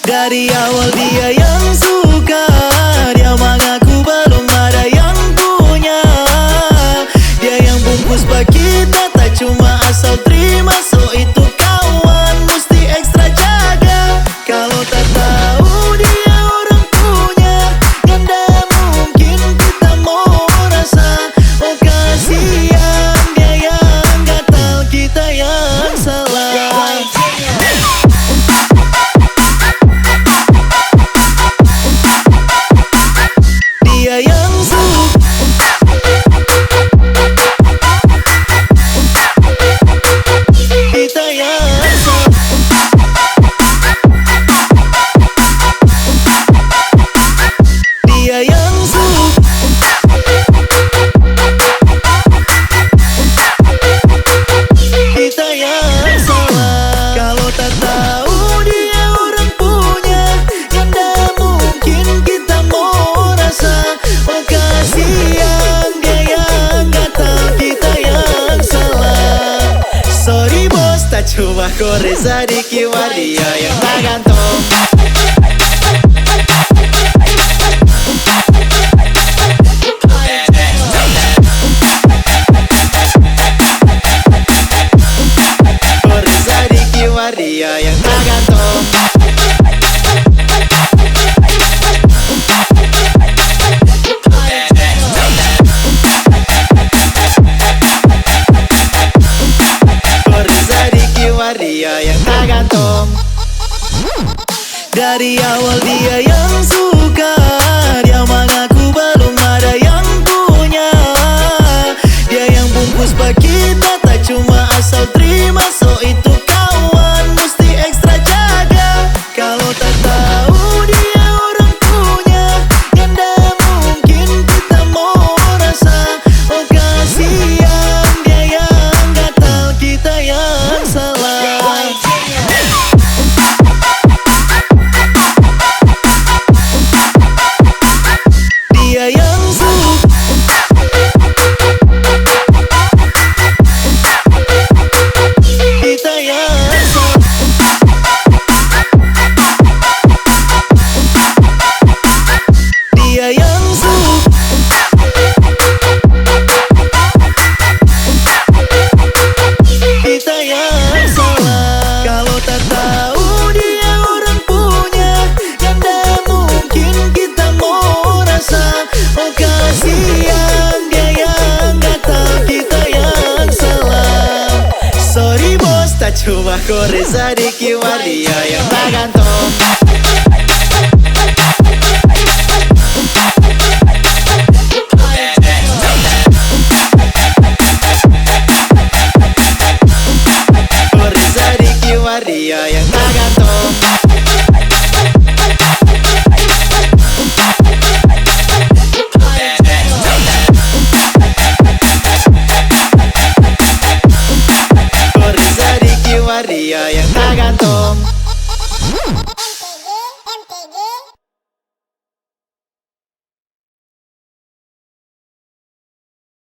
Dari awal dia yang suka, dia mengaku belum ada yang punya. Dia yang bungkus bagi kita, tak cuma asal terima. So itu kawan mesti ekstra jaga. Kalau tak tahu dia orang punya, ganda mungkin kita mau rasa. Oh kasihan dia yang gatal, kita yang salah. Dia yang suka, kita yang salah. Dia yang suka, kita yang salah. Kalau tak tahu dia orang punya, ganda mungkin kita mau rasa. Oh kasihan dia yang gatal, kita yang salah. Sorry bos, tak cuma Reza Diki Waria yang tak gantung. Reza Diki Waria yang tak gantung. Reza Diki Waria yang tak gantung. Dari awal dia yang suka, dia mengaku belum ada yang punya. Dia yang bungkus bagi kita, tak cuma asal terima. So itu kawan mesti ekstra jaga. Kalau tak tahu dia orang punya, ganda mungkin kita mau rasa. Oh kasihan dia yang gatal, kita yang salah. Dia yang suka, kita yang salah. Dia yang suka, kita yang salah. Kalau tak tahu dia orang punya, ganda mungkin kita mau rasa. Oh kasihan dia yang gatal, kita yang salah. Sorry bos, tak cuma Reza Diki Waria yang tak gantung.